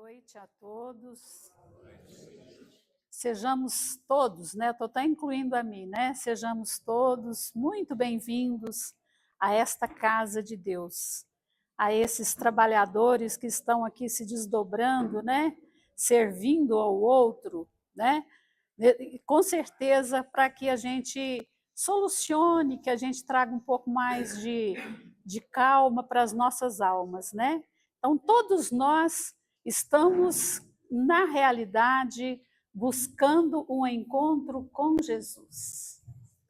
noite a todos. Sejamos todos, né? Estou até incluindo a mim, né? Sejamos todos muito bem-vindos a esta casa de Deus, a esses trabalhadores que estão aqui se desdobrando, né? Servindo ao outro, né? E, com certeza, para que a gente solucione, que a gente traga um pouco mais de calma para as nossas almas, né? Então, todos nós estamos, na realidade, buscando um encontro com Jesus,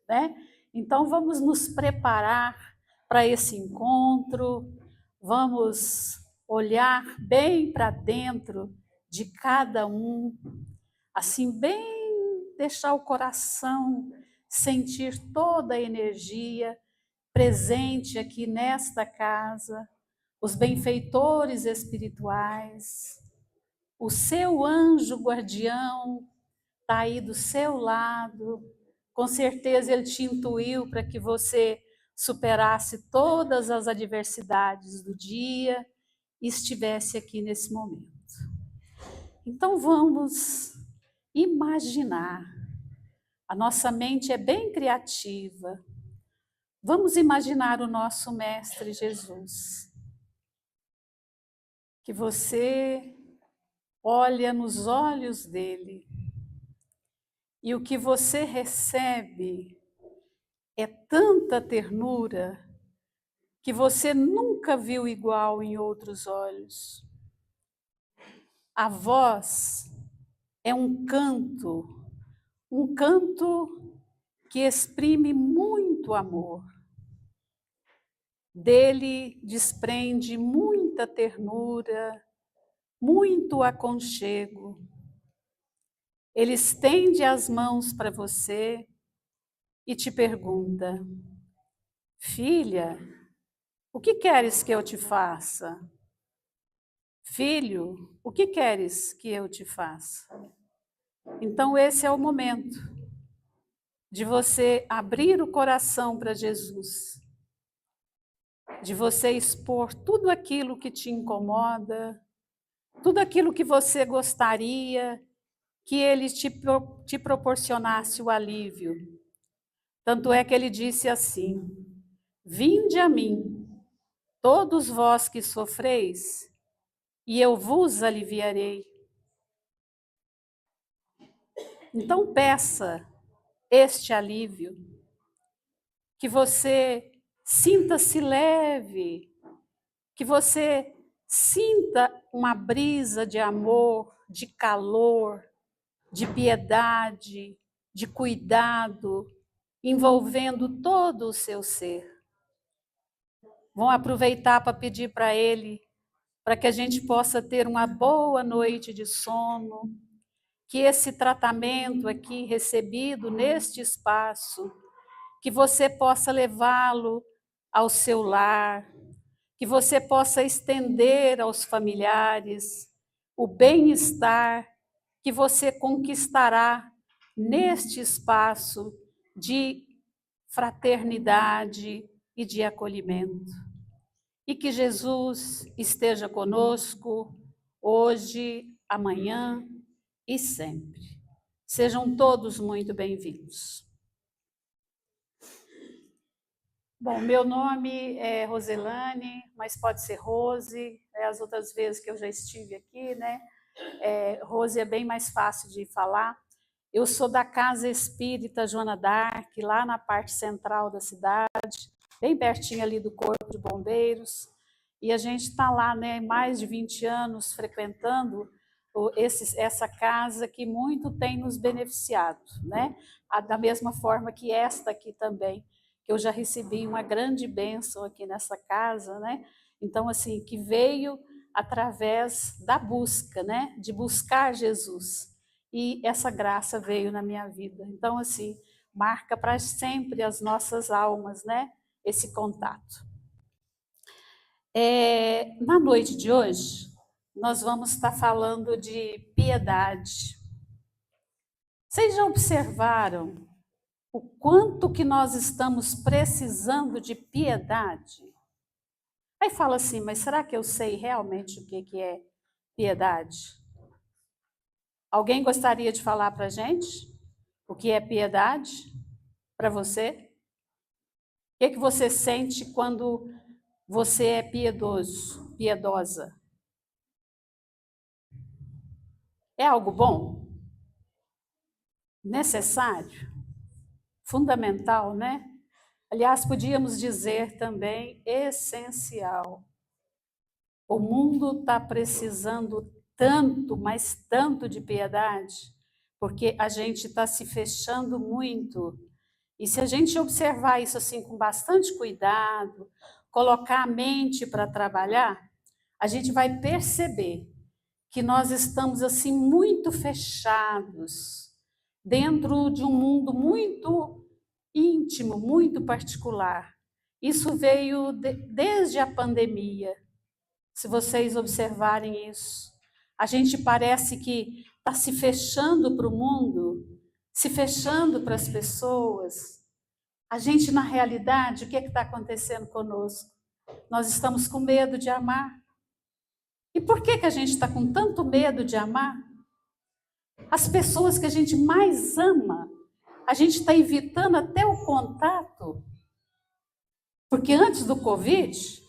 né? Então, vamos nos preparar para esse encontro, vamos olhar bem para dentro de cada um, assim, bem deixar o coração sentir toda a energia presente aqui nesta casa, os benfeitores espirituais, o seu anjo guardião está aí do seu lado, com certeza ele te intuiu para que você superasse todas as adversidades do dia e estivesse aqui nesse momento. Então vamos imaginar, a nossa mente é bem criativa, vamos imaginar o nosso Mestre Jesus, que você olha nos olhos dele e o que você recebe é tanta ternura que você nunca viu igual em outros olhos. A voz é um canto que exprime muito amor. Dele desprende muita ternura, muito aconchego. Ele estende as mãos para você e te pergunta: filha, o que queres que eu te faça? Filho, o que queres que eu te faça? Então esse é o momento de você abrir o coração para Jesus, de você expor tudo aquilo que te incomoda, tudo aquilo que você gostaria que ele te proporcionasse o alívio. Tanto é que ele disse assim: vinde a mim, todos vós que sofreis, e eu vos aliviarei. Então peça este alívio, que você sinta-se leve, que você sinta uma brisa de amor, de calor, de piedade, de cuidado, envolvendo todo o seu ser. Vão aproveitar para pedir para ele, para que a gente possa ter uma boa noite de sono, que esse tratamento aqui recebido neste espaço, que você possa levá-lo ao seu lar, que você possa estender aos familiares o bem-estar que você conquistará neste espaço de fraternidade e de acolhimento. E que Jesus esteja conosco hoje, amanhã e sempre. Sejam todos muito bem-vindos. Bom, meu nome é Roselane, mas pode ser Rose, as outras vezes que eu já estive aqui, né? Rose é bem mais fácil de falar. Eu sou da Casa Espírita Joana d'Arc, lá na parte central da cidade, bem pertinho ali do Corpo de Bombeiros, e a gente está lá, né, mais de 20 anos frequentando essa casa que muito tem nos beneficiado, né? Da mesma forma que esta aqui também, que eu já recebi uma grande bênção aqui nessa casa, né? Então, assim, que veio através da busca, né? De buscar Jesus. E essa graça veio na minha vida. Então, assim, marca para sempre as nossas almas, né? Esse contato. Na noite de hoje, nós vamos estar falando de piedade. Vocês já observaram o quanto que nós estamos precisando de piedade? Aí fala assim, mas será que eu sei realmente o que é piedade? Alguém gostaria de falar para a gente o que é piedade para você? O que você sente quando você é piedoso, piedosa? É algo bom? Necessário? Fundamental, né? Aliás, podíamos dizer também essencial. O mundo está precisando tanto, mas tanto de piedade, porque a gente está se fechando muito. E se a gente observar isso assim com bastante cuidado, colocar a mente para trabalhar, a gente vai perceber que nós estamos assim muito fechados dentro de um mundo muito íntimo, muito particular. Isso veio desde a pandemia. Se vocês observarem isso, a gente parece que está se fechando para o mundo, se fechando para as pessoas. A gente, na realidade, o que está acontecendo conosco? Nós estamos com medo de amar. E por que a gente está com tanto medo de amar? As pessoas que a gente mais ama, a gente está evitando até o contato. Porque antes do Covid,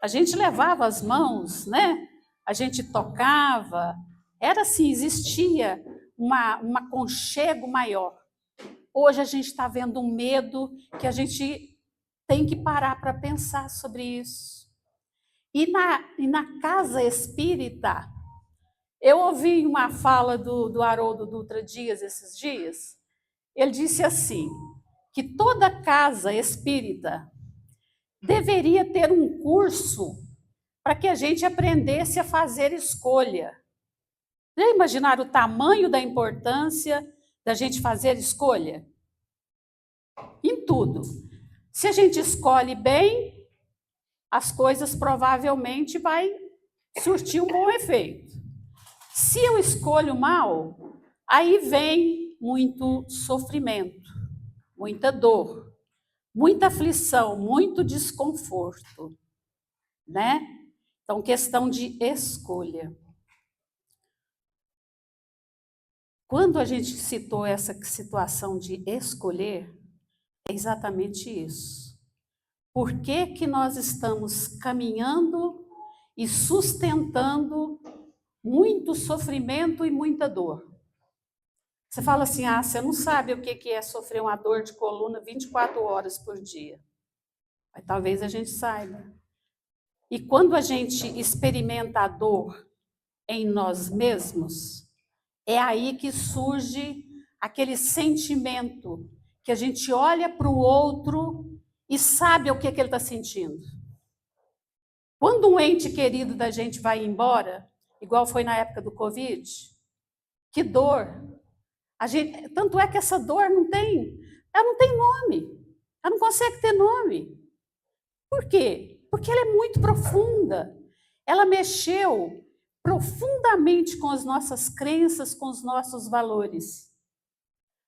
a gente levava as mãos, né? A gente tocava. Era assim, existia um aconchego maior. Hoje a gente está vendo um medo que a gente tem que parar para pensar sobre isso. E na casa espírita, eu ouvi uma fala do Haroldo Dutra Dias esses dias. Ele disse assim, que toda casa espírita deveria ter um curso para que a gente aprendesse a fazer escolha. Já imaginaram o tamanho da importância da gente fazer escolha? Em tudo. Se a gente escolhe bem, as coisas provavelmente vai surtir um bom efeito. Se eu escolho mal, aí vem muito sofrimento, muita dor, muita aflição, muito desconforto, né? Então, questão de escolha. Quando a gente citou essa situação de escolher, é exatamente isso. Por que nós estamos caminhando e sustentando muito sofrimento e muita dor? Você fala assim, você não sabe o que é sofrer uma dor de coluna 24 horas por dia. Mas talvez a gente saiba. E quando a gente experimenta a dor em nós mesmos, é aí que surge aquele sentimento que a gente olha para o outro e sabe o que ele está sentindo. Quando um ente querido da gente vai embora, igual foi na época do Covid, que dor. Tanto é que essa dor ela não tem nome. Ela não consegue ter nome. Por quê? Porque ela é muito profunda. Ela mexeu profundamente com as nossas crenças, com os nossos valores.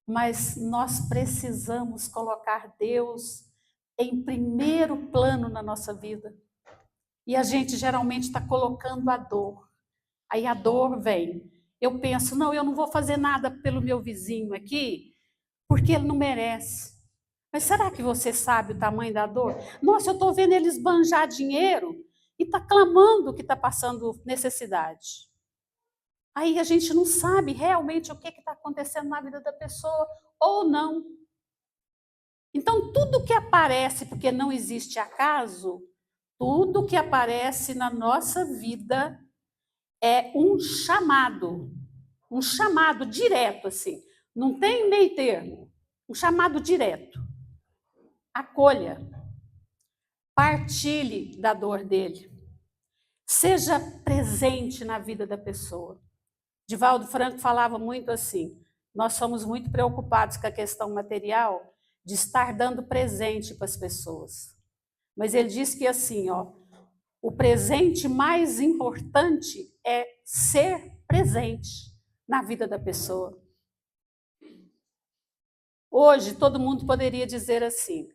Mas nós precisamos colocar Deus em primeiro plano na nossa vida. E a gente geralmente está colocando a dor. Aí a dor vem. Eu penso, não, eu não vou fazer nada pelo meu vizinho aqui, porque ele não merece. Mas será que você sabe o tamanho da dor? Nossa, eu estou vendo ele esbanjar dinheiro e está clamando que está passando necessidade. Aí a gente não sabe realmente o que está acontecendo na vida da pessoa ou não. Então, tudo que aparece, porque não existe acaso, tudo que aparece na nossa vida é um chamado direto, assim. Não tem meio termo, um chamado direto. Acolha, partilhe da dor dele, seja presente na vida da pessoa. Divaldo Franco falava muito assim, nós somos muito preocupados com a questão material, de estar dando presente para as pessoas. Mas ele diz que assim, o presente mais importante é ser presente na vida da pessoa. Hoje, todo mundo poderia dizer assim,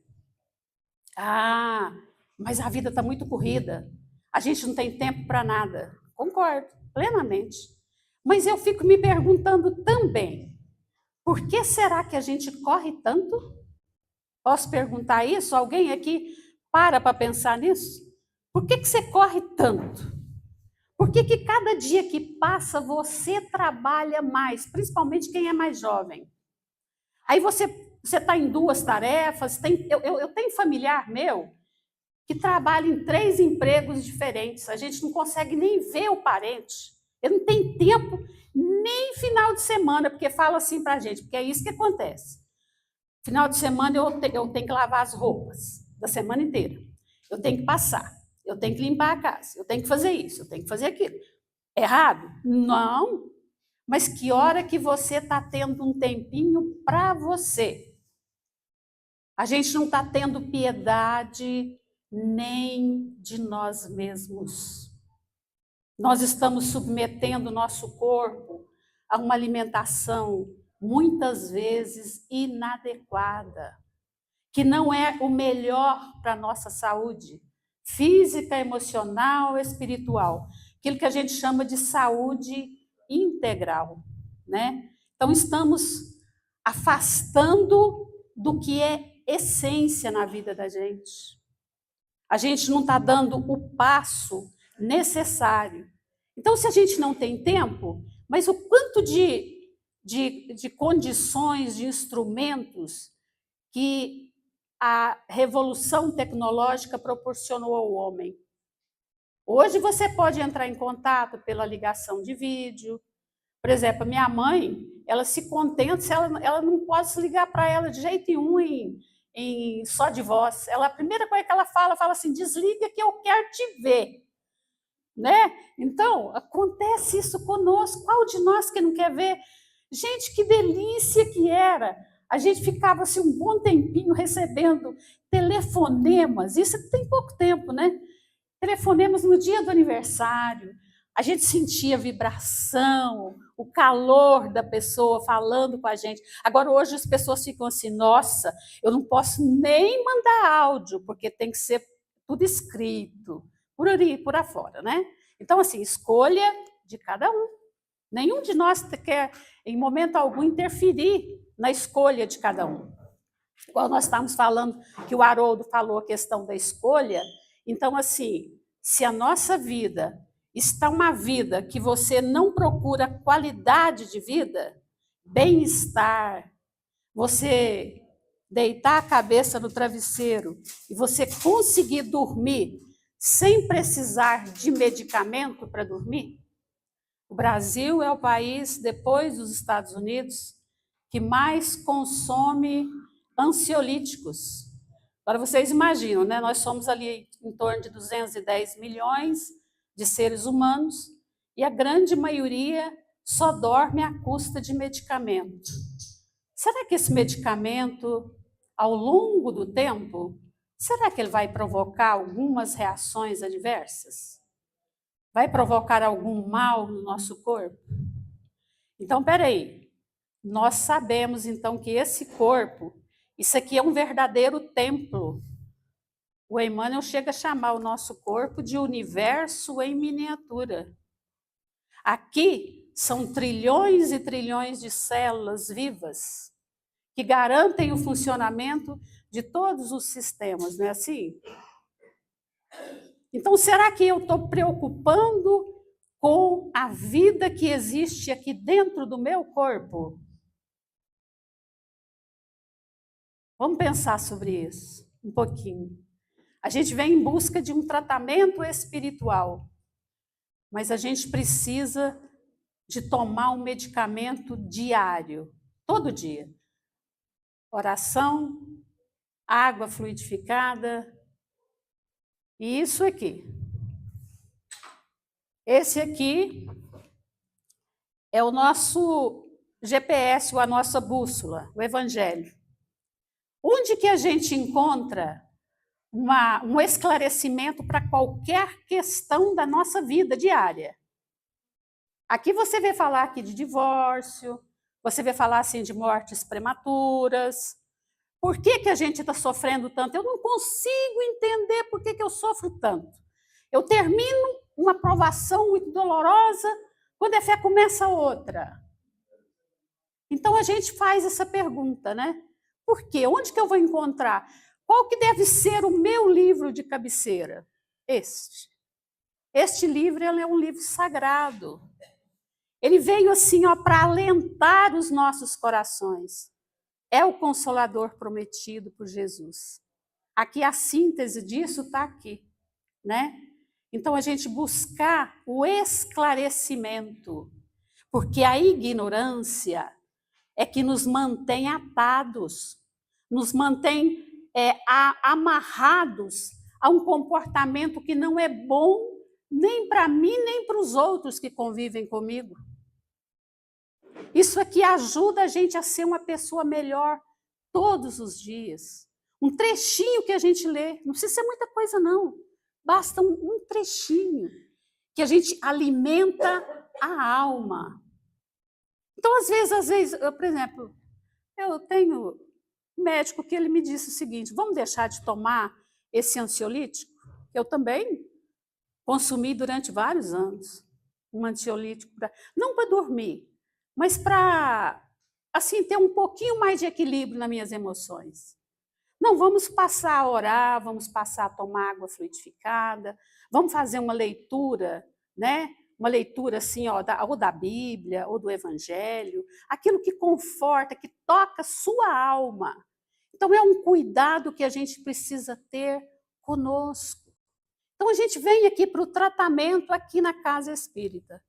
mas a vida está muito corrida, a gente não tem tempo para nada. Concordo. plenamente. Mas eu fico me perguntando também, por que será que a gente corre tanto? Posso perguntar isso? Alguém aqui para pensar nisso? Por que você corre tanto? Por que cada dia que passa você trabalha mais, principalmente quem é mais jovem? Aí você está em duas tarefas. Eu tenho familiar meu que trabalha em 3 empregos diferentes. A gente não consegue nem ver o parente. Eu não tenho tempo nem final de semana, porque fala assim para a gente, porque é isso que acontece. Final de semana eu tenho que lavar as roupas da semana inteira. Eu tenho que passar, eu tenho que limpar a casa, eu tenho que fazer isso, eu tenho que fazer aquilo. Errado? Não. Mas que hora que você está tendo um tempinho para você? A gente não está tendo piedade nem de nós mesmos. Nós estamos submetendo o nosso corpo a uma alimentação muitas vezes inadequada, que não é o melhor para a nossa saúde física, emocional, espiritual, aquilo que a gente chama de saúde integral, né? Então estamos afastando do que é essência na vida da gente. A gente não está dando o passo necessário. Então, se a gente não tem tempo, mas o quanto de condições, de instrumentos que a revolução tecnológica proporcionou ao homem. Hoje você pode entrar em contato pela ligação de vídeo. Por exemplo, a minha mãe, ela se contenta se ela não pode ligar para ela de jeito nenhum em só de voz. A primeira coisa que ela fala assim, desliga que eu quero te ver. Né? Então, acontece isso conosco. Qual de nós que não quer ver? Gente, que delícia que era. A gente ficava assim um bom tempinho recebendo telefonemas. Isso tem pouco tempo, né? Telefonemas no dia do aniversário. A gente sentia a vibração, o calor da pessoa falando com a gente. Agora, hoje as pessoas ficam assim, nossa, eu não posso nem mandar áudio, porque tem que ser tudo escrito, por ali, por afora, né? Então, assim, escolha de cada um. Nenhum de nós quer, em momento algum, interferir na escolha de cada um. Igual nós estávamos falando, que o Haroldo falou a questão da escolha. Então, assim, se a nossa vida está uma vida que você não procura qualidade de vida, bem-estar, você deitar a cabeça no travesseiro e você conseguir dormir sem precisar de medicamento para dormir, o Brasil é o país, depois dos Estados Unidos, que mais consome ansiolíticos. Agora, vocês imaginam, né? Nós somos ali em torno de 210 milhões de seres humanos e a grande maioria só dorme à custa de medicamento. Será que esse medicamento, ao longo do tempo, será que ele vai provocar algumas reações adversas? Vai provocar algum mal no nosso corpo? Então, peraí, nós sabemos então que esse corpo, isso aqui é um verdadeiro templo. O Emmanuel chega a chamar o nosso corpo de universo em miniatura. Aqui são trilhões e trilhões de células vivas que garantem o funcionamento de todos os sistemas, não é assim? Então, será que eu estou preocupando com a vida que existe aqui dentro do meu corpo? Vamos pensar sobre isso um pouquinho. A gente vem em busca de um tratamento espiritual, mas a gente precisa de tomar um medicamento diário, todo dia. Oração, água fluidificada, e isso aqui. Esse aqui é o nosso GPS, a nossa bússola, o Evangelho. Onde que a gente encontra um esclarecimento para qualquer questão da nossa vida diária? Aqui você vê falar aqui de divórcio, você vê falar assim de mortes prematuras. Por que a gente está sofrendo tanto? Eu não consigo entender por que eu sofro tanto. Eu termino uma provação muito dolorosa, quando é fé começa outra. Então a gente faz essa pergunta, né? Por quê? Onde que eu vou encontrar? Qual que deve ser o meu livro de cabeceira? Este livro, ele é um livro sagrado. Ele veio assim, ó, para alentar os nossos corações. É o Consolador prometido por Jesus. Aqui a síntese disso está aqui, né? Então a gente buscar o esclarecimento, porque a ignorância é que nos mantém atados, nos mantém amarrados a um comportamento que não é bom nem para mim, nem para os outros que convivem comigo. Isso aqui ajuda a gente a ser uma pessoa melhor todos os dias. Um trechinho que a gente lê, não precisa ser muita coisa não, basta um trechinho que a gente alimenta a alma. Então, às vezes, por exemplo, eu tenho um médico que ele me disse o seguinte: vamos deixar de tomar esse ansiolítico? Eu também consumi durante vários anos um ansiolítico, não para dormir, mas para assim, ter um pouquinho mais de equilíbrio nas minhas emoções. Não, vamos passar a orar, vamos passar a tomar água fluidificada, vamos fazer uma leitura, né? Uma leitura assim, ó, ou da Bíblia, ou do Evangelho, aquilo que conforta, que toca sua alma. Então, é um cuidado que a gente precisa ter conosco. Então, a gente vem aqui para o tratamento aqui na casa espírita.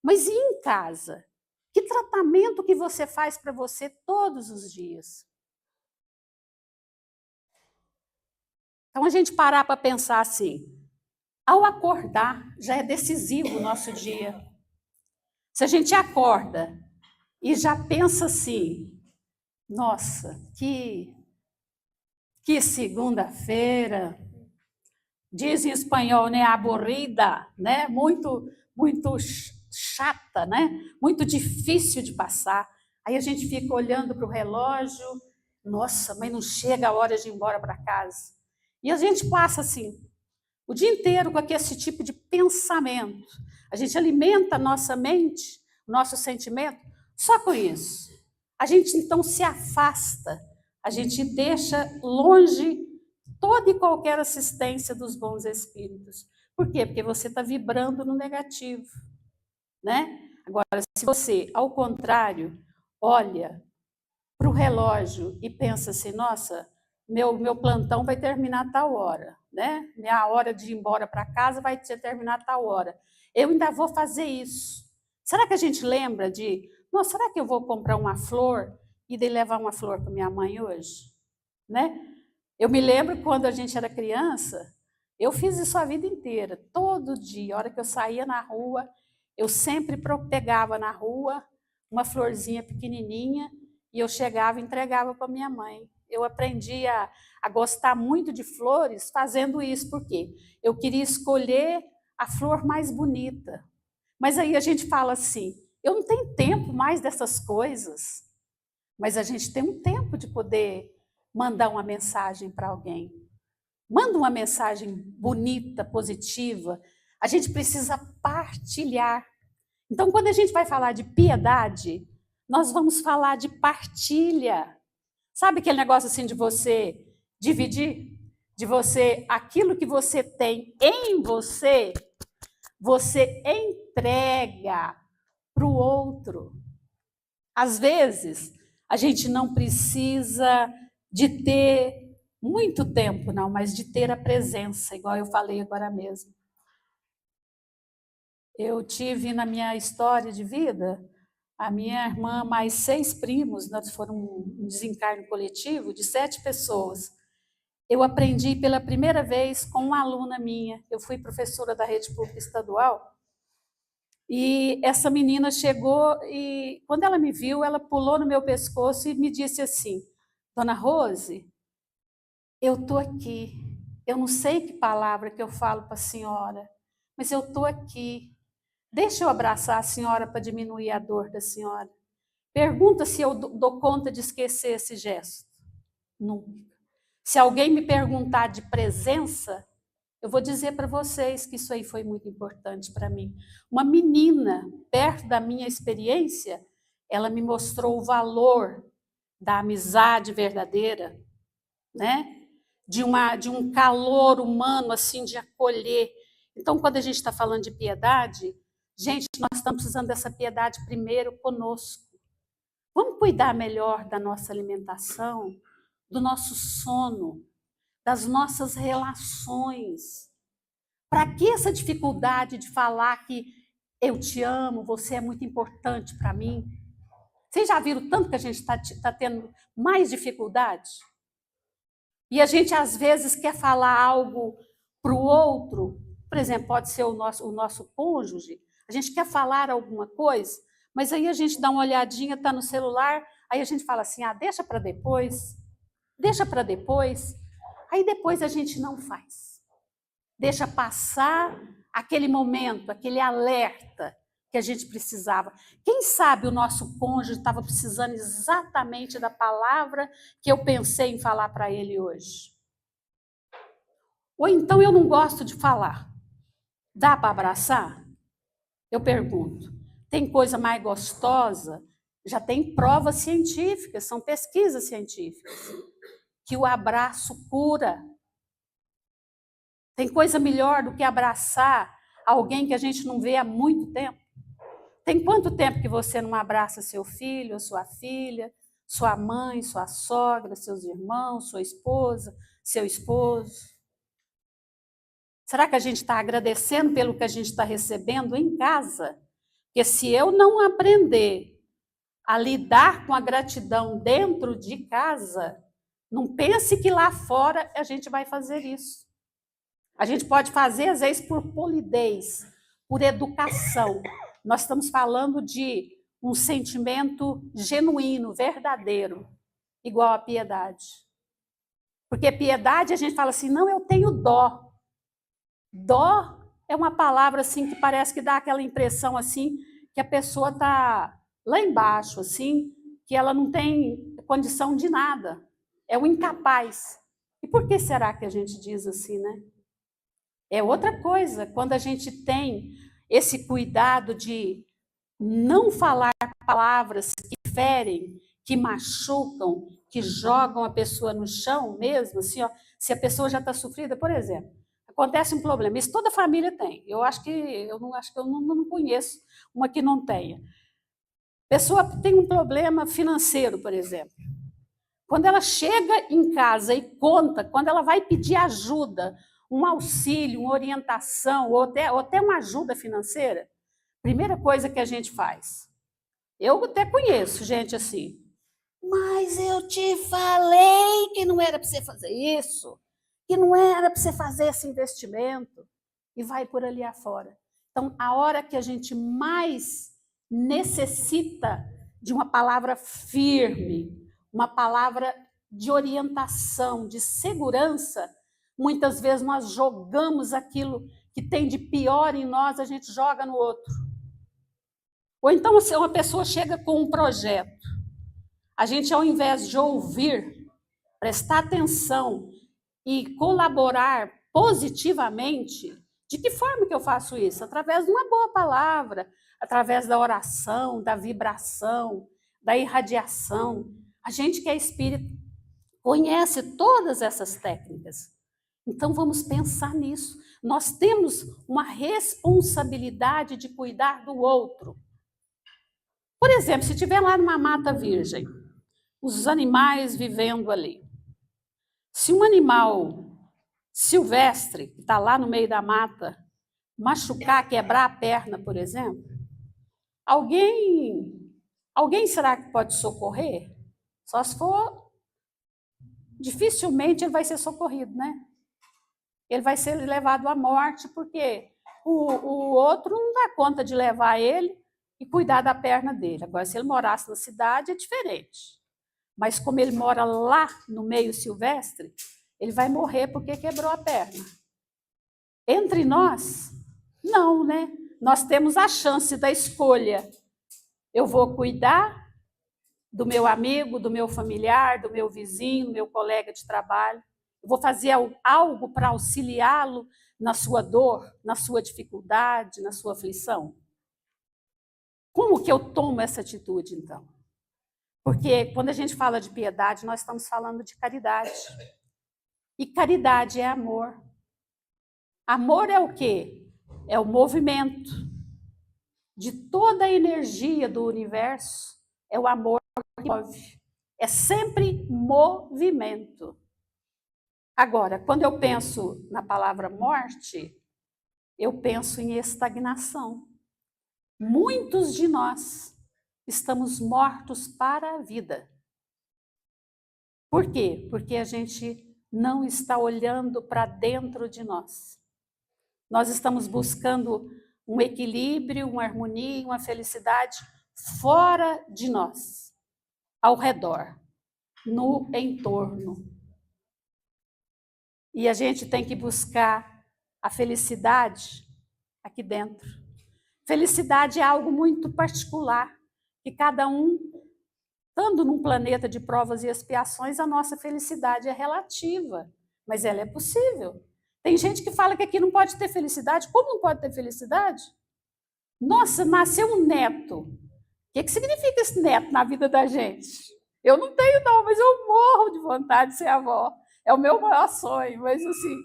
Mas e em casa? Que tratamento que você faz para você todos os dias? Então, a gente parar para pensar assim, ao acordar, já é decisivo o nosso dia. Se a gente acorda e já pensa assim, nossa, que segunda-feira, diz em espanhol, né, aburrida, né, muito chata, né, muito difícil de passar. Aí a gente fica olhando para o relógio, nossa, mas não chega a hora de ir embora para casa. E a gente passa assim, o dia inteiro com esse tipo de pensamento. A gente alimenta a nossa mente, o nosso sentimento, só com isso. A gente então se afasta, a gente deixa longe toda e qualquer assistência dos bons espíritos. Por quê? Porque você está vibrando no negativo, né? Agora, se você, ao contrário, olha para o relógio e pensa assim, nossa, meu plantão vai terminar a tal hora, né? Minha hora de ir embora para casa vai terminar a tal hora. Eu ainda vou fazer isso. Será que a gente lembra de, nossa, será que eu vou comprar uma flor e daí levar uma flor para minha mãe hoje? Né? Eu me lembro quando a gente era criança, eu fiz isso a vida inteira, todo dia, a hora que eu saía na rua, eu sempre pegava na rua uma florzinha pequenininha e eu chegava e entregava para minha mãe. Eu aprendi a gostar muito de flores fazendo isso, porque eu queria escolher a flor mais bonita. Mas aí a gente fala assim, eu não tenho tempo mais dessas coisas, mas a gente tem um tempo de poder mandar uma mensagem para alguém. Manda uma mensagem bonita, positiva. A gente precisa partilhar. Então, quando a gente vai falar de piedade, nós vamos falar de partilha. Sabe aquele negócio assim de você dividir? De você, aquilo que você tem em você, você entrega para o outro. Às vezes, a gente não precisa de ter muito tempo, não, mas de ter a presença, igual eu falei agora mesmo. Eu tive na minha história de vida, a minha irmã mais 6 primos, nós foram um desencarne coletivo de 7 pessoas. Eu aprendi pela primeira vez com uma aluna minha, eu fui professora da rede pública estadual, e essa menina chegou e, quando ela me viu, ela pulou no meu pescoço e me disse assim, Dona Rose, eu estou aqui, eu não sei que palavra que eu falo para a senhora, mas eu estou aqui. Deixa eu abraçar a senhora para diminuir a dor da senhora. Pergunta se eu dou conta de esquecer esse gesto. Nunca. Se alguém me perguntar de presença, Eu vou dizer para vocês que isso aí foi muito importante para mim. Uma menina, perto da minha experiência, ela me mostrou o valor da amizade verdadeira, né? De um calor humano, assim, de acolher. Então, quando a gente está falando de piedade, gente, nós estamos precisando dessa piedade primeiro conosco. Vamos cuidar melhor da nossa alimentação, do nosso sono, das nossas relações. Para que essa dificuldade de falar que eu te amo, você é muito importante para mim? Vocês já viram tanto que a gente está tendo mais dificuldade? E a gente, às vezes, quer falar algo para o outro, por exemplo, pode ser o nosso cônjuge, a gente quer falar alguma coisa, mas aí a gente dá uma olhadinha, está no celular, aí a gente fala assim, deixa para depois, aí depois a gente não faz. Deixa passar aquele momento, aquele alerta que a gente precisava. Quem sabe o nosso cônjuge estava precisando exatamente da palavra que eu pensei em falar para ele hoje. Ou então eu não gosto de falar. Dá para abraçar? Eu pergunto. Tem coisa mais gostosa? Já tem provas científicas, são pesquisas científicas, que o abraço cura. Tem coisa melhor do que abraçar alguém que a gente não vê há muito tempo? Tem quanto tempo que você não abraça seu filho, sua filha, sua mãe, sua sogra, seus irmãos, sua esposa, seu esposo? Será que a gente está agradecendo pelo que a gente está recebendo em casa? Porque se eu não aprender a lidar com a gratidão dentro de casa, não pense que lá fora a gente vai fazer isso. A gente pode fazer, às vezes, por polidez, por educação. Nós estamos falando de um sentimento genuíno, verdadeiro, igual a piedade. Porque piedade, a gente fala assim, não, eu tenho dó. Dó é uma palavra assim que parece que dá aquela impressão assim que a pessoa está lá embaixo, assim, que ela não tem condição de nada. É um incapaz. E por que será que a gente diz assim, né? É outra coisa, quando a gente tem esse cuidado de não falar palavras que ferem, que machucam, que jogam a pessoa no chão mesmo, assim, ó, se a pessoa já está sofrida, por exemplo, acontece um problema, isso toda família tem, eu não conheço uma que não tenha. A pessoa tem um problema financeiro, por exemplo. Quando ela chega em casa e conta, quando ela vai pedir ajuda, um auxílio, uma orientação, ou até uma ajuda financeira, primeira coisa que a gente faz. Eu até conheço gente assim. Mas eu te falei que não era para você fazer isso, que não era para você fazer esse investimento, e vai por ali afora. Então, a hora que a gente mais necessita de uma palavra firme, uma palavra de orientação, de segurança, muitas vezes nós jogamos aquilo que tem de pior em nós, a gente joga no outro. Ou então uma pessoa chega com um projeto. A gente, ao invés de ouvir, prestar atenção e colaborar positivamente, de que forma que eu faço isso? Através de uma boa palavra, através da oração, da vibração, da irradiação. A gente que é espírita conhece todas essas técnicas. Então, vamos pensar nisso. Nós temos uma responsabilidade de cuidar do outro. Por exemplo, se estiver lá numa mata virgem, os animais vivendo ali. Se um animal silvestre, que está lá no meio da mata, machucar, quebrar a perna, por exemplo, alguém será que pode socorrer? Só se for, dificilmente ele vai ser socorrido, né? Ele vai ser levado à morte, porque o outro não dá conta de levar ele e cuidar da perna dele. Agora, se ele morasse na cidade, é diferente. Mas como ele mora lá no meio silvestre, ele vai morrer porque quebrou a perna. Entre nós, não, né? Nós temos a chance da escolha. Eu vou cuidar do meu amigo, do meu familiar, do meu vizinho, do meu colega de trabalho. Eu vou fazer algo para auxiliá-lo na sua dor, na sua dificuldade, na sua aflição? Como que eu tomo essa atitude, então? Porque quando a gente fala de piedade, nós estamos falando de caridade. E caridade é amor. Amor é o quê? É o movimento de toda a energia do universo. É o amor que move. É sempre movimento. Agora, quando eu penso na palavra morte, eu penso em estagnação. Muitos de nós estamos mortos para a vida. Por quê? Porque a gente não está olhando para dentro de nós. Nós estamos buscando um equilíbrio, uma harmonia, uma felicidade fora de nós, ao redor, no entorno. E a gente tem que buscar a felicidade aqui dentro. Felicidade é algo muito particular, que cada um, estando num planeta de provas e expiações, a nossa felicidade é relativa, mas ela é possível. Tem gente que fala que aqui não pode ter felicidade. Como não pode ter felicidade? Nossa, nasceu um neto. O que significa esse neto na vida da gente? Eu não tenho não, mas eu morro de vontade de ser avó. É o meu maior sonho, mas assim,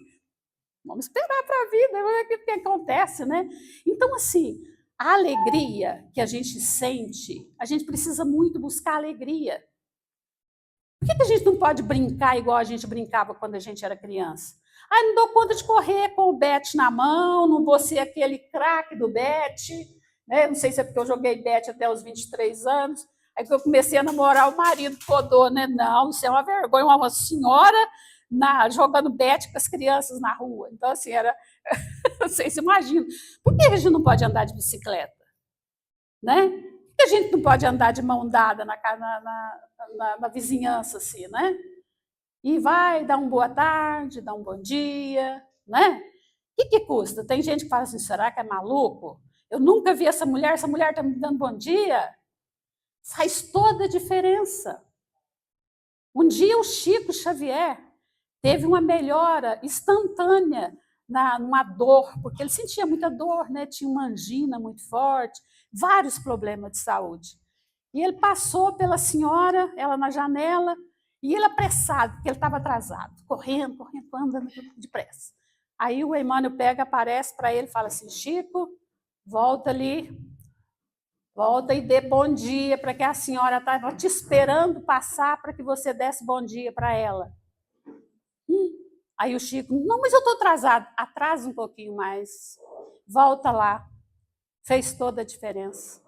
vamos esperar para a vida, ver o que acontece, né? Então, assim, a alegria que a gente sente, a gente precisa muito buscar alegria. Por que a gente não pode brincar igual a gente brincava quando a gente era criança? Ah, não dou conta de correr com o bete na mão, não vou ser aquele craque do bete, né? Não sei se é porque eu joguei bete até os 23 anos, aí que eu comecei a namorar o marido Codô, né? Não, isso é uma vergonha, uma senhora jogando bete com as crianças na rua. Então, assim, era... Vocês imaginam. Por que a gente não pode andar de bicicleta? Né? Por que a gente não pode andar de mão dada na vizinhança, assim, né? E vai dar uma boa tarde, dar um bom dia, né? O que custa? Tem gente que fala assim, será que é maluco? Eu nunca vi essa mulher está me dando bom dia. Faz toda a diferença. Um dia o Chico Xavier teve uma melhora instantânea numa dor, porque ele sentia muita dor, né? Tinha uma angina muito forte, vários problemas de saúde. E ele passou pela senhora, ela na janela, e ele apressado, porque ele estava atrasado, correndo, andando depressa. Aí o Emmanuel pega, aparece para ele e fala assim, Chico, volta ali, volta e dê bom dia, para que a senhora estava te esperando passar para que você desse bom dia para ela. Aí o Chico, não, mas eu estou atrasado. Atrasa um pouquinho mais, volta lá. Fez toda a diferença.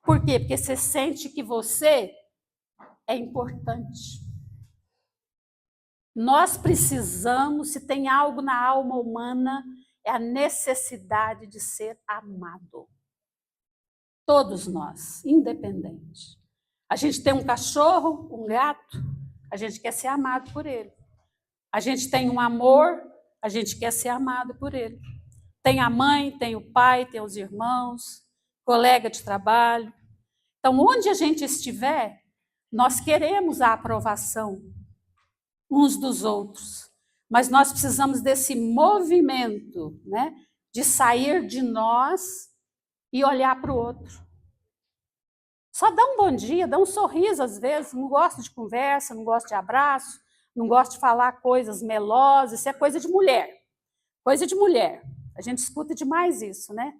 Por quê? Porque você sente que você é importante. Nós precisamos, se tem algo na alma humana, é a necessidade de ser amado. Todos nós, independente. A gente tem um cachorro, um gato, a gente quer ser amado por ele. A gente tem um amor, a gente quer ser amado por ele. Tem a mãe, tem o pai, tem os irmãos, colega de trabalho. Então, onde a gente estiver, nós queremos a aprovação uns dos outros, mas nós precisamos desse movimento, né, de sair de nós e olhar para o outro. Só dá um bom dia, dá um sorriso às vezes, não gosto de conversa, não gosto de abraço, não gosto de falar coisas melosas, isso é coisa de mulher. Coisa de mulher. A gente escuta demais isso, né?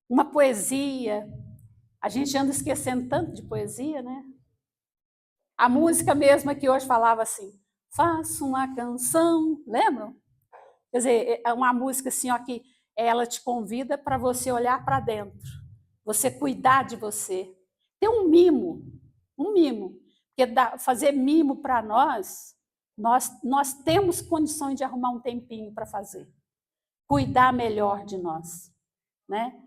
Uma poesia. A gente anda esquecendo tanto de poesia, né? A música mesmo que hoje falava assim, faço uma canção, lembram? Quer dizer, é uma música assim, ó, que ela te convida para você olhar para dentro, você cuidar de você. Ter um mimo. Porque fazer mimo para nós temos condições de arrumar um tempinho para fazer. Cuidar melhor de nós, né?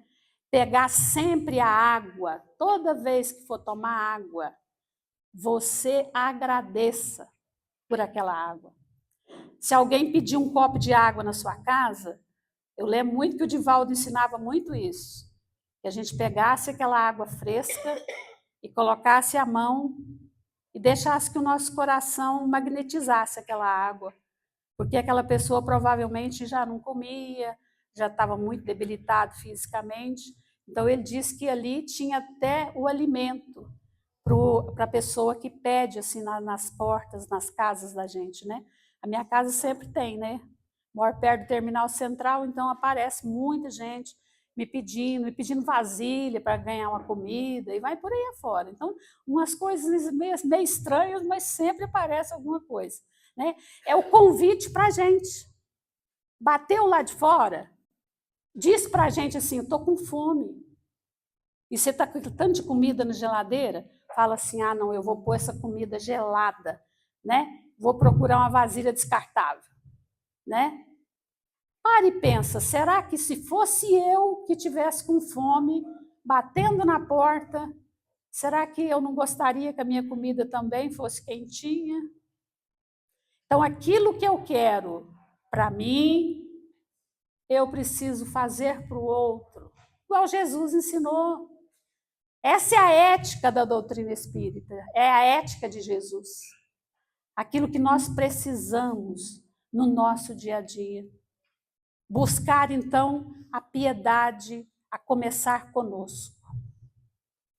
Pegar sempre a água, toda vez que for tomar água, você agradeça por aquela água. Se alguém pedir um copo de água na sua casa, eu lembro muito que o Divaldo ensinava muito isso, que a gente pegasse aquela água fresca e colocasse a mão e deixasse que o nosso coração magnetizasse aquela água. porque aquela pessoa provavelmente já não comia, já estava muito debilitado fisicamente. Então, ele disse que ali tinha até o alimento para a pessoa que pede assim nas portas, nas casas da gente, né? A minha casa sempre tem, né? Moro perto do terminal central, então aparece muita gente me pedindo vasilha para ganhar uma comida, e vai por aí afora. Então, umas coisas meio estranhas, mas sempre aparece alguma coisa, né? É o convite para a gente. Bateu lá de fora, diz para a gente assim, eu estou com fome. E você está com tanto de comida na geladeira, fala assim, ah, não, eu vou pôr essa comida gelada, né? Vou procurar uma vasilha descartável, né? Para e pensa, será que se fosse eu que tivesse com fome, batendo na porta, será que eu não gostaria que a minha comida também fosse quentinha? Então, aquilo que eu quero para mim, eu preciso fazer para o outro, igual Jesus ensinou. Essa é a ética da doutrina espírita, é a ética de Jesus. Aquilo que nós precisamos no nosso dia a dia. Buscar, então, a piedade a começar conosco.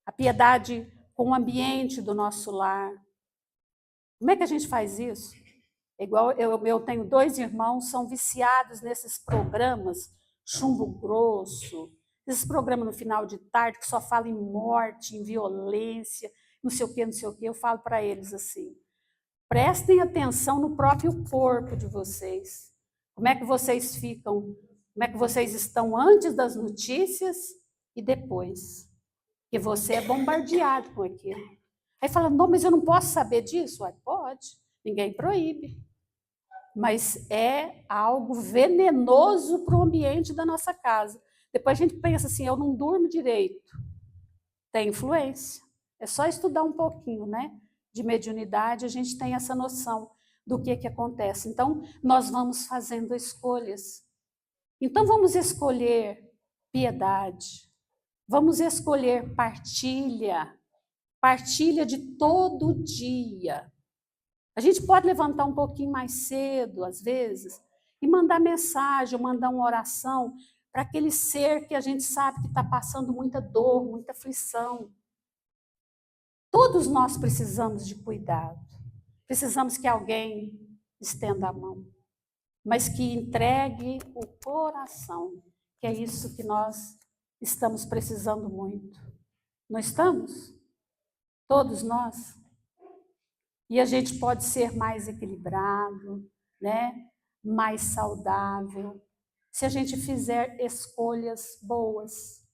A piedade com o ambiente do nosso lar. Como é que a gente faz isso? Igual eu tenho 2 irmãos, são viciados nesses programas, Chumbo Grosso, esses programas no final de tarde que só falam em morte, em violência, não sei o quê, não sei o quê. Eu falo para eles assim, prestem atenção no próprio corpo de vocês. Como é que vocês ficam, como é que vocês estão antes das notícias e depois. Porque você é bombardeado com aquilo. Aí fala, não, mas eu não posso saber disso? Ué, pode, ninguém proíbe. Mas é algo venenoso para o ambiente da nossa casa. Depois a gente pensa assim, eu não durmo direito. Tem influência. É só estudar um pouquinho, né? De mediunidade, a gente tem essa noção do que acontece. Então, nós vamos fazendo escolhas. Então, vamos escolher piedade. Vamos escolher partilha. Partilha de todo dia. A gente pode levantar um pouquinho mais cedo, às vezes, e mandar mensagem, mandar uma oração para aquele ser que a gente sabe que está passando muita dor, muita aflição. Todos nós precisamos de cuidado. Precisamos que alguém estenda a mão, mas que entregue o coração, que é isso que nós estamos precisando muito. Não estamos? Todos nós? E a gente pode ser mais equilibrado, né? Mais saudável, se a gente fizer escolhas boas.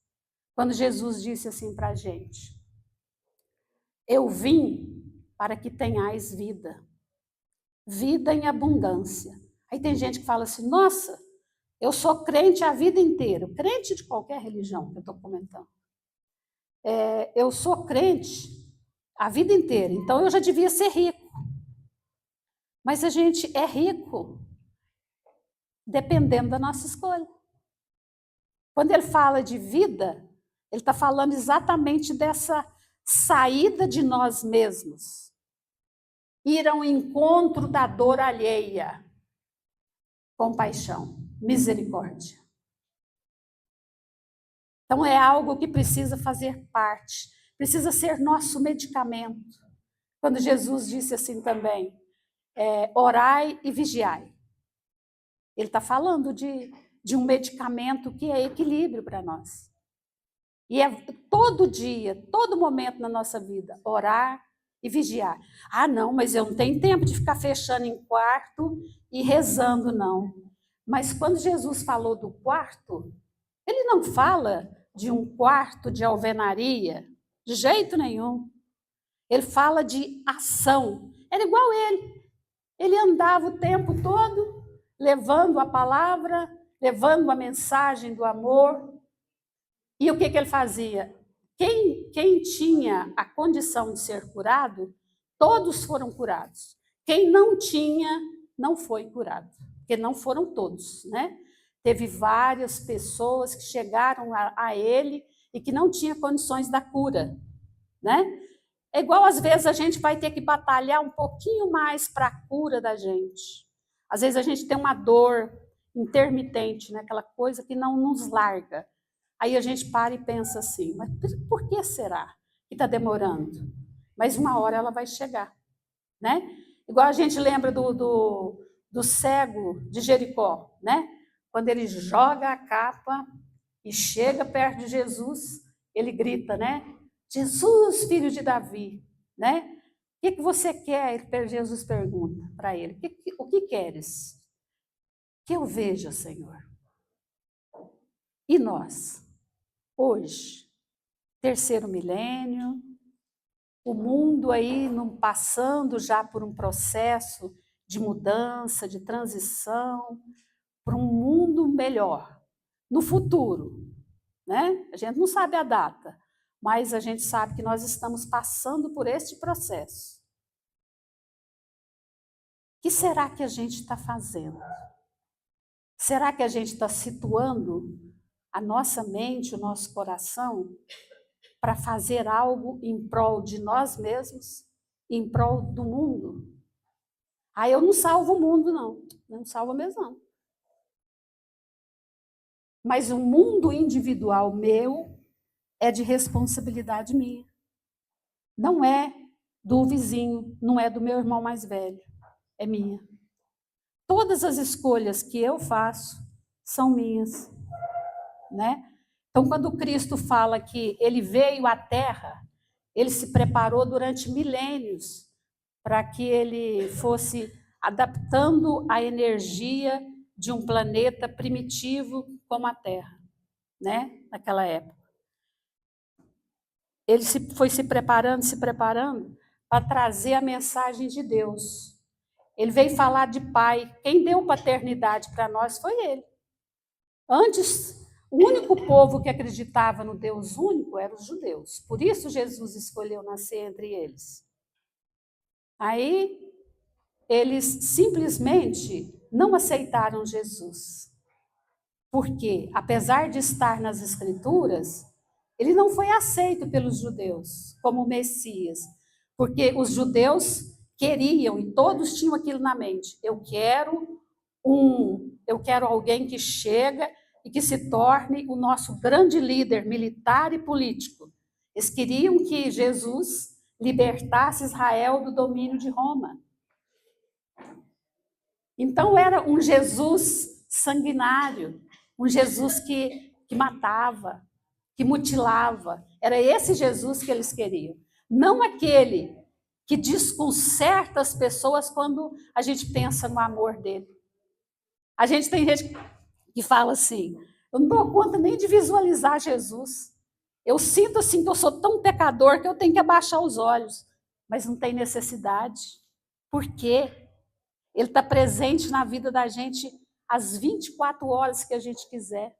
Quando Jesus disse assim para a gente, eu vim para que tenhais vida, vida em abundância. Aí tem gente que fala assim, nossa, eu sou crente a vida inteira, crente de qualquer religião que eu estou comentando. Eu sou crente a vida inteira, então eu já devia ser rico. Mas a gente é rico dependendo da nossa escolha. Quando ele fala de vida, ele está falando exatamente dessa saída de nós mesmos, ir ao encontro da dor alheia, compaixão, misericórdia. Então é algo que precisa fazer parte, precisa ser nosso medicamento. Quando Jesus disse assim também, orai e vigiai. Ele está falando de um medicamento que é equilíbrio para nós. E é todo dia, todo momento na nossa vida, orar e vigiar. Ah, não, mas eu não tenho tempo de ficar fechando em quarto e rezando, não. Mas quando Jesus falou do quarto, ele não fala de um quarto de alvenaria, de jeito nenhum. Ele fala de ação. Era igual ele. Ele andava o tempo todo levando a palavra, levando a mensagem do amor. E o que ele fazia? Quem tinha a condição de ser curado, todos foram curados. Quem não tinha, não foi curado. Porque não foram todos, né? Teve várias pessoas que chegaram a ele e que não tinham condições da cura, né? É igual às vezes a gente vai ter que batalhar um pouquinho mais para a cura da gente. Às vezes a gente tem uma dor intermitente, né? Aquela coisa que não nos larga. Aí a gente para e pensa assim, mas por que será que está demorando? Mas uma hora ela vai chegar, né? Igual a gente lembra do cego de Jericó, né? Quando ele joga a capa e chega perto de Jesus, ele grita, né? Jesus, filho de Davi, né? O que você quer? Jesus pergunta para ele, o que queres? Que eu veja, Senhor. E nós, hoje, terceiro milênio, o mundo aí passando já por um processo de mudança, de transição, para um mundo melhor, no futuro, né? A gente não sabe a data, mas a gente sabe que nós estamos passando por este processo. O que será que a gente está fazendo? Será que a gente está situando a nossa mente, o nosso coração, para fazer algo em prol de nós mesmos, em prol do mundo? Aí eu não salvo o mundo, não. Não salvo mesmo, não. Mas o mundo individual meu é de responsabilidade minha. Não é do vizinho, não é do meu irmão mais velho, é minha. Todas as escolhas que eu faço são minhas, né? Então, quando Cristo fala que ele veio à Terra, ele se preparou durante milênios para que ele fosse adaptando a energia de um planeta primitivo como a Terra, né? Naquela época. Ele foi se preparando para trazer a mensagem de Deus. Ele veio falar de Pai. Quem deu paternidade para nós foi ele. Antes, o único povo que acreditava no Deus único eram os judeus. Por isso Jesus escolheu nascer entre eles. Aí, eles simplesmente não aceitaram Jesus. Porque, apesar de estar nas Escrituras, ele não foi aceito pelos judeus como Messias. Porque os judeus queriam, e todos tinham aquilo na mente, eu quero alguém que chega e que se torne o nosso grande líder militar e político. Eles queriam que Jesus libertasse Israel do domínio de Roma. Então era um Jesus sanguinário, um Jesus que matava, que mutilava. Era esse Jesus que eles queriam. Não aquele que desconcerta as pessoas quando a gente pensa no amor dele. A gente tem gente que fala assim, eu não dou conta nem de visualizar Jesus. Eu sinto assim que eu sou tão pecador que eu tenho que abaixar os olhos. Mas não tem necessidade. Por quê? Ele está presente na vida da gente às 24 horas que a gente quiser.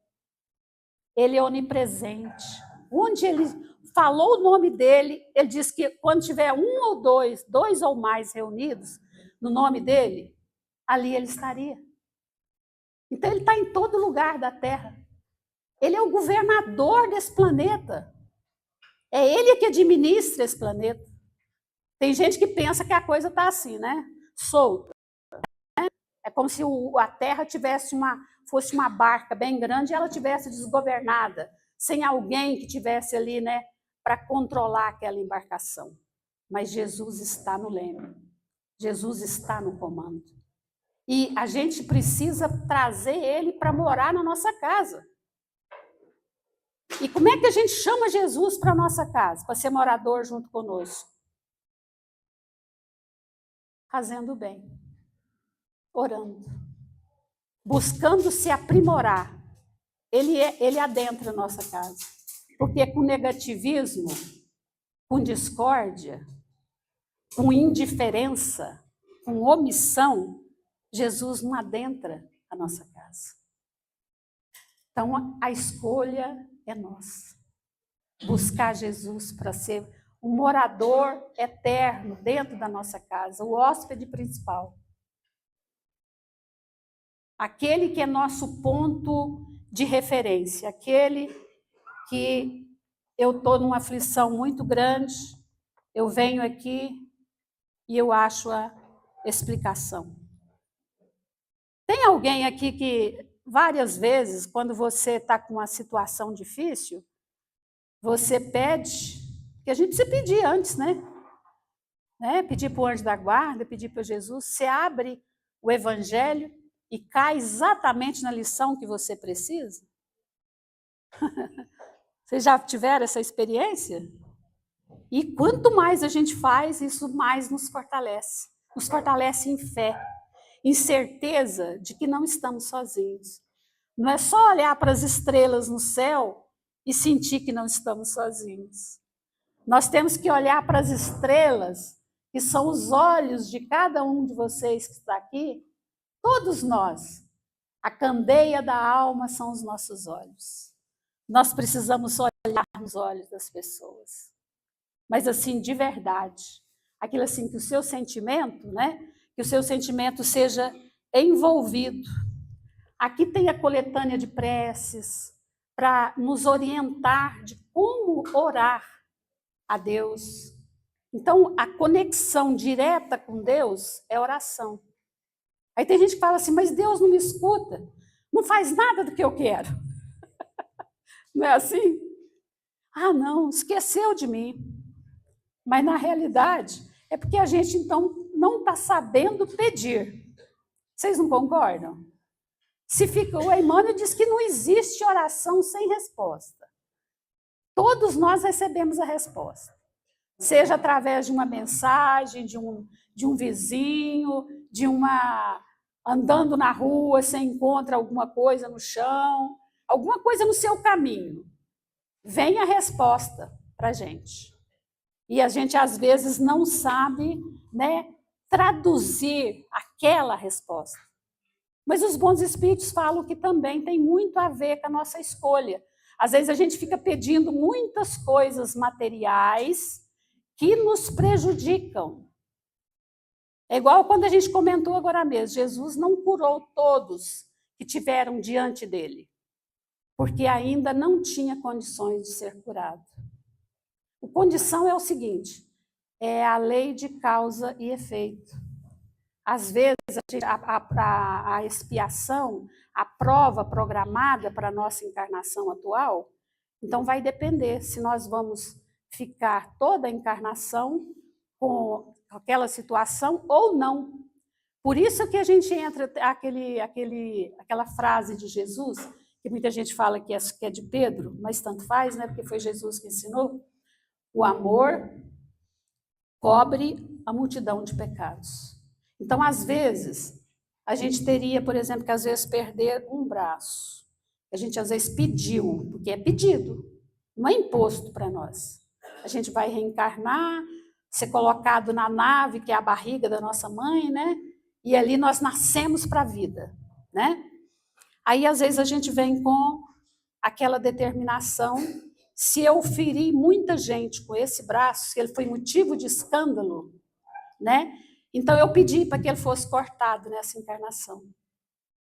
Ele é onipresente. Onde ele falou o nome dele, ele disse que quando tiver um ou dois ou mais reunidos no nome dele, ali ele estaria. Então ele está em todo lugar da Terra. Ele é o governador desse planeta. É ele que administra esse planeta. Tem gente que pensa que a coisa está assim, né? Solta. É como se a Terra fosse uma barca bem grande e ela tivesse desgovernada, sem alguém que tivesse ali, né, para controlar aquela embarcação. Mas Jesus está no leme. Jesus está no comando. E a gente precisa trazer ele para morar na nossa casa. E como é que a gente chama Jesus para a nossa casa, para ser morador junto conosco? Fazendo o bem, orando, buscando se aprimorar. Ele adentra a nossa casa. Porque com negativismo, com discórdia, com indiferença, com omissão, Jesus não adentra a nossa casa. Então, a escolha é nossa. Buscar Jesus para ser um morador eterno dentro da nossa casa, o hóspede principal. Aquele que é nosso ponto de referência, aquele que eu estou numa aflição muito grande, eu venho aqui e eu acho a explicação. Tem alguém aqui que várias vezes, quando você está com uma situação difícil, você pede, que a gente precisa pedir antes, né? Pedir para o anjo da guarda, pedir para Jesus, você abre o evangelho e cai exatamente na lição que você precisa? Vocês já tiveram essa experiência? E quanto mais a gente faz, isso mais nos fortalece em fé, em certeza de que não estamos sozinhos. Não é só olhar para as estrelas no céu e sentir que não estamos sozinhos. Nós temos que olhar para as estrelas, que são os olhos de cada um de vocês que está aqui, todos nós. A candeia da alma são os nossos olhos. Nós precisamos olhar nos olhos das pessoas. Mas assim, de verdade. Aquilo assim, que o seu sentimento, que o seu sentimento seja envolvido. Aqui tem a coletânea de preces para nos orientar de como orar a Deus. Então, a conexão direta com Deus é oração. Aí tem gente que fala assim, mas Deus não me escuta, não faz nada do que eu quero. Não é assim? Ah, não, esqueceu de mim. Mas, na realidade, é porque a gente, então, não está sabendo pedir. Vocês não concordam? O Emmanuel diz que não existe oração sem resposta. Todos nós recebemos a resposta. Seja através de uma mensagem, de um vizinho, andando na rua, você encontra alguma coisa no chão, alguma coisa no seu caminho. Vem a resposta para a gente. E a gente, às vezes, não sabe traduzir aquela resposta. Mas os bons espíritos falam que também tem muito a ver com a nossa escolha. Às vezes a gente fica pedindo muitas coisas materiais que nos prejudicam. É igual quando a gente comentou agora mesmo, Jesus não curou todos que tiveram diante dele, porque ainda não tinha condições de ser curado. A condição é o seguinte, é a lei de causa e efeito. Às vezes, a expiação, a prova programada para a nossa encarnação atual, então vai depender se nós vamos ficar toda a encarnação com aquela situação ou não. Por isso que a gente entra aquela frase de Jesus, que muita gente fala que é de Pedro, mas tanto faz, porque foi Jesus que ensinou. O amor cobre a multidão de pecados. Então, às vezes, a gente teria, por exemplo, que às vezes perder um braço. A gente às vezes pediu, porque é pedido, não é imposto para nós. A gente vai reencarnar, ser colocado na nave, que é a barriga da nossa mãe, e ali nós nascemos para a vida, Aí, às vezes, a gente vem com aquela determinação. Se eu feri muita gente com esse braço, se ele foi motivo de escândalo, então eu pedi para que ele fosse cortado nessa encarnação.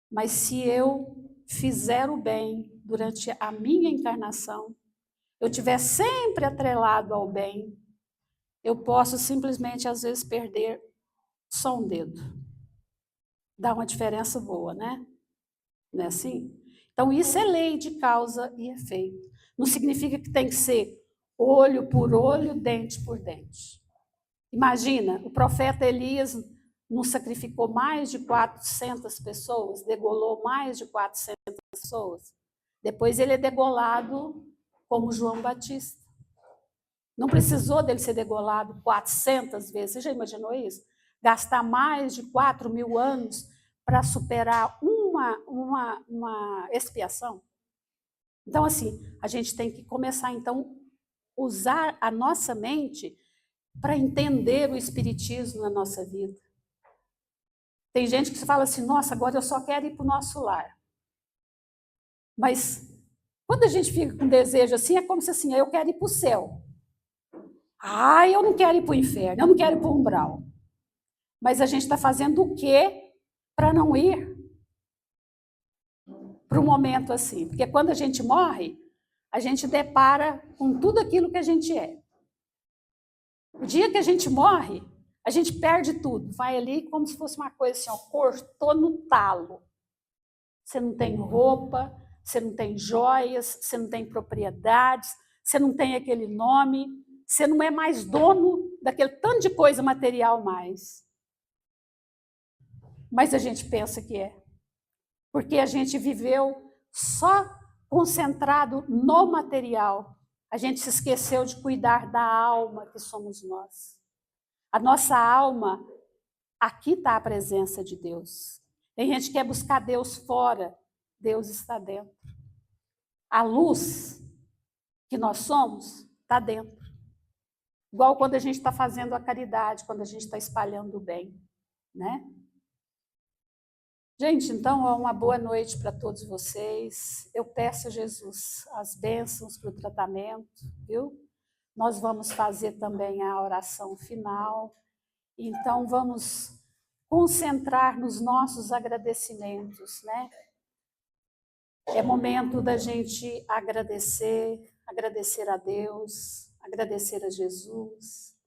Mas se eu fizer o bem durante a minha encarnação, eu estiver sempre atrelado ao bem, eu posso simplesmente, às vezes, perder só um dedo. Dá uma diferença boa, Não é assim? Então, isso é lei de causa e efeito. Não significa que tem que ser olho por olho, dente por dente. Imagina, o profeta Elias não sacrificou mais de 400 pessoas, degolou mais de 400 pessoas. Depois ele é degolado como João Batista. Não precisou dele ser degolado 400 vezes. Você já imaginou isso? Gastar mais de 4.000 anos para superar uma expiação? Então, assim, a gente tem que começar, então, a usar a nossa mente para entender o espiritismo na nossa vida. Tem gente que fala assim, nossa, agora eu só quero ir para o nosso lar. Mas, quando a gente fica com desejo assim, é como se assim, eu quero ir para o céu. Ah, eu não quero ir para o inferno, eu não quero ir para o umbral. Mas a gente está fazendo o quê para não ir para um momento assim? Porque quando a gente morre, a gente depara com tudo aquilo que a gente é. O dia que a gente morre, a gente perde tudo. Vai ali como se fosse uma coisa assim, cortou no talo. você não tem roupa, você não tem joias, você não tem propriedades, você não tem aquele nome, você não é mais dono daquele tanto de coisa material mais. Mas a gente pensa que é. Porque a gente viveu só concentrado no material. A gente se esqueceu de cuidar da alma que somos nós. A nossa alma, aqui está a presença de Deus. Tem gente que quer buscar Deus fora, Deus está dentro. A luz que nós somos está dentro. Igual quando a gente está fazendo a caridade, quando a gente está espalhando o bem, né? Gente, então, uma boa noite para todos vocês. Eu peço a Jesus as bênçãos para o tratamento, viu? Nós vamos fazer também a oração final. Então, vamos concentrar nos nossos agradecimentos, né? É momento da gente agradecer, agradecer a Deus, agradecer a Jesus,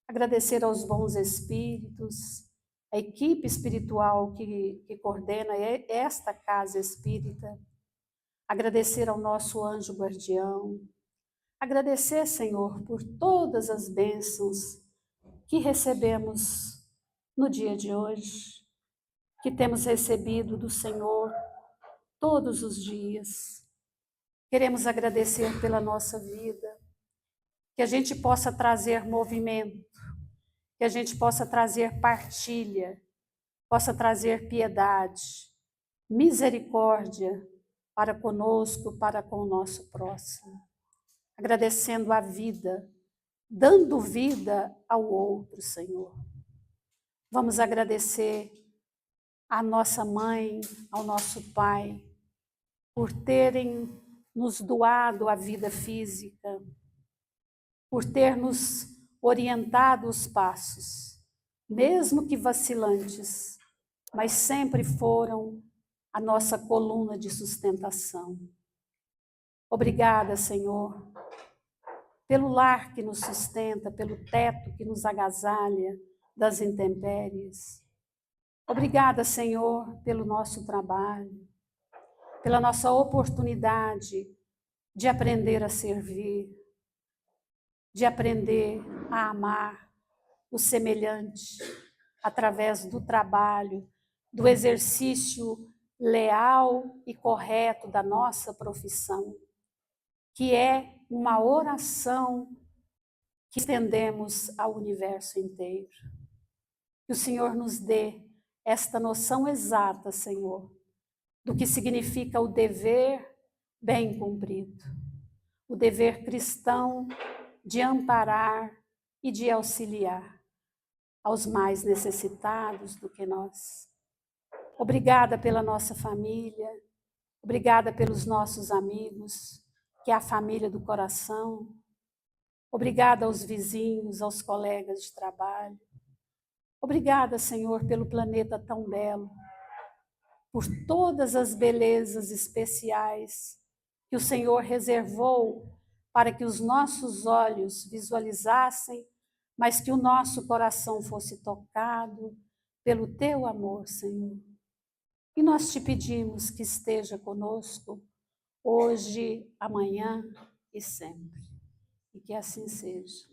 agradecer aos bons espíritos, a equipe espiritual que coordena esta casa espírita, agradecer ao nosso anjo guardião, agradecer, Senhor, por todas as bênçãos que recebemos no dia de hoje, que temos recebido do Senhor todos os dias. Queremos agradecer pela nossa vida, que a gente possa trazer movimento, que a gente possa trazer partilha, possa trazer piedade, misericórdia para conosco, para com o nosso próximo. Agradecendo a vida, dando vida ao outro, Senhor. Vamos agradecer à nossa mãe, ao nosso pai, por terem nos doado a vida física, por ter nos orientado os passos, mesmo que vacilantes, mas sempre foram a nossa coluna de sustentação. Obrigada, Senhor, pelo lar que nos sustenta, pelo teto que nos agasalha das intempéries. Obrigada, Senhor, pelo nosso trabalho, pela nossa oportunidade de aprender a servir, de aprender a amar o semelhante através do trabalho, do exercício leal e correto da nossa profissão, que é uma oração que estendemos ao universo inteiro. Que o Senhor nos dê esta noção exata, Senhor, do que significa o dever bem cumprido, o dever cristão de amparar e de auxiliar aos mais necessitados do que nós. Obrigada pela nossa família, obrigada pelos nossos amigos, que é a família do coração. Obrigada aos vizinhos, aos colegas de trabalho. Obrigada, Senhor, pelo planeta tão belo, por todas as belezas especiais que o Senhor reservou para que os nossos olhos visualizassem, mas que o nosso coração fosse tocado pelo teu amor, Senhor. E nós te pedimos que esteja conosco hoje, amanhã e sempre. E que assim seja.